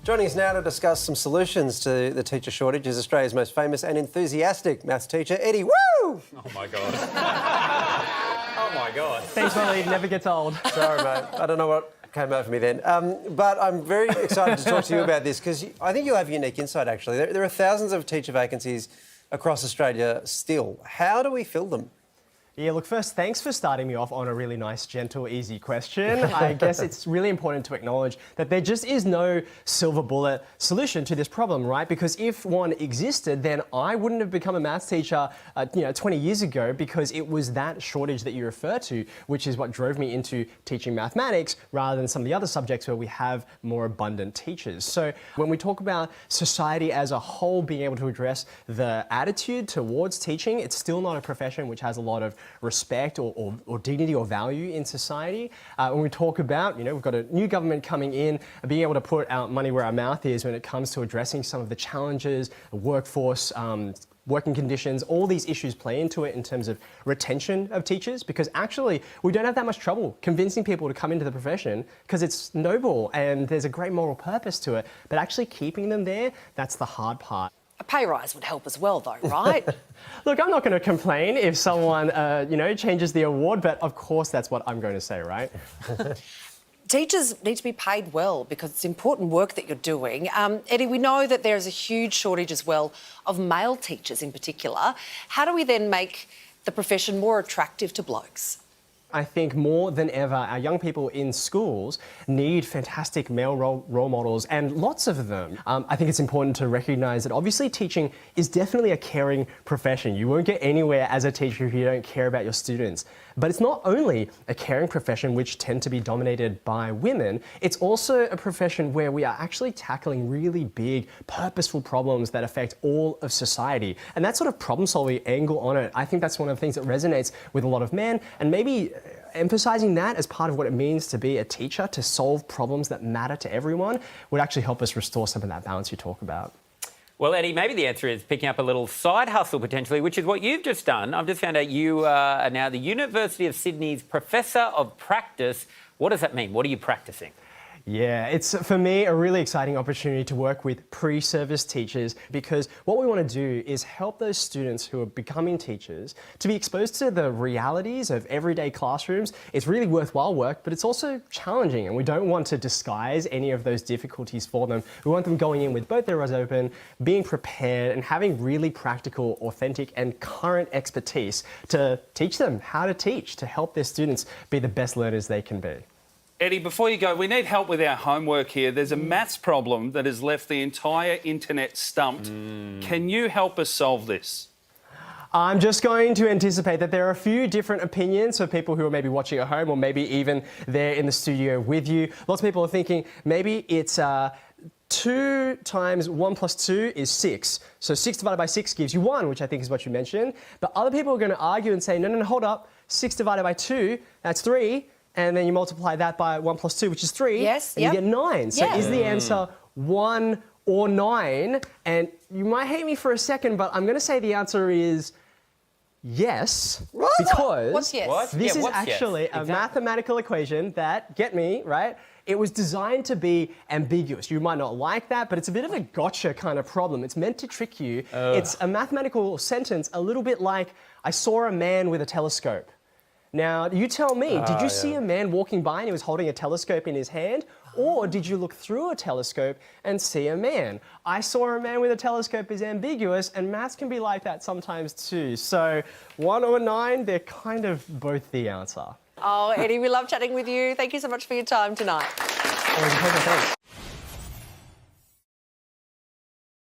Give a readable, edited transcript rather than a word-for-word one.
Joining us now to discuss some solutions to the teacher shortage is Australia's most famous and enthusiastic maths teacher, Eddie. Woo! Oh, my God. Oh, my God. Thanks, Molly. Never gets old. Sorry, mate. I don't know what came over me then. But I'm very excited to talk to you about this because I think you'll have unique insight, actually. There are thousands of teacher vacancies across Australia still. How do we fill them? Yeah, look, first, thanks for starting me off on a really nice, gentle, easy question. I guess it's really important to acknowledge that there just is no silver bullet solution to this problem, right? Because if one existed, then I wouldn't have become a maths teacher, 20 years ago, because it was that shortage that you refer to, which is what drove me into teaching mathematics rather than some of the other subjects where we have more abundant teachers. So when we talk about society as a whole being able to address the attitude towards teaching, it's still not a profession which has a lot of respect or dignity or value in society. When we talk about, we've got a new government coming in, being able to put our money where our mouth is when it comes to addressing some of the challenges, the workforce, working conditions, all these issues play into it in terms of retention of teachers, because actually we don't have that much trouble convincing people to come into the profession because it's noble and there's a great moral purpose to it, but actually keeping them there, that's the hard part. A pay rise would help as well, though, right? Look, I'm not going to complain if someone, changes the award, but of course that's what I'm going to say, right? Teachers need to be paid well because it's important work that you're doing. Eddie, we know that there's a huge shortage as well of male teachers in particular. How do we then make the profession more attractive to blokes? I think more than ever, our young people in schools need fantastic male role models, and lots of them. I think it's important to recognise that obviously teaching is definitely a caring profession. You won't get anywhere as a teacher if you don't care about your students. But it's not only a caring profession which tend to be dominated by women, it's also a profession where we are actually tackling really big, purposeful problems that affect all of society. And that sort of problem-solving angle on it, I think that's one of the things that resonates with a lot of men, and maybe emphasising that as part of what it means to be a teacher, to solve problems that matter to everyone, would actually help us restore some of that balance you talk about. Well, Eddie, maybe the answer is picking up a little side hustle potentially, which is what you've just done. I've just found out you are now the University of Sydney's Professor of Practice. What does that mean? What are you practicing? Yeah, it's for me a really exciting opportunity to work with pre-service teachers, because what we want to do is help those students who are becoming teachers to be exposed to the realities of everyday classrooms. It's really worthwhile work, but it's also challenging, and we don't want to disguise any of those difficulties for them. We want them going in with both their eyes open, being prepared, and having really practical, authentic, and current expertise to teach them how to teach, to help their students be the best learners they can be. Eddie, before you go, we need help with our homework here. There's a maths problem that has left the entire internet stumped. Can you help us solve this? I'm just going to anticipate that there are a few different opinions for people who are maybe watching at home, or maybe even there in the studio with you. Lots of people are thinking maybe it's 2 times 1 plus 2 is 6. So 6 divided by 6 gives you 1, which I think is what you mentioned. But other people are going to argue and say, no, hold up. 6 divided by 2, that's 3. And then you multiply that by 1 plus 2, which is 3. Yes, and you get 9. So is the answer 1 or 9? And you might hate me for a second, but I'm going to say the answer is yes. What? Because What's yes? What? this Yeah, is what's yes? actually a mathematical equation that, get me, right? It was designed to be ambiguous. You might not like that, but it's a bit of a gotcha kind of problem. It's meant to trick you. It's a mathematical sentence, a little bit like, I saw a man with a telescope. Now, you tell me, did you see a man walking by and he was holding a telescope in his hand? Or did you look through a telescope and see a man? I saw a man with a telescope is ambiguous, and maths can be like that sometimes too. So 1 or 9, they're kind of both the answer. Oh, Eddie, we love chatting with you. Thank you so much for your time tonight. Always a pleasure, thanks.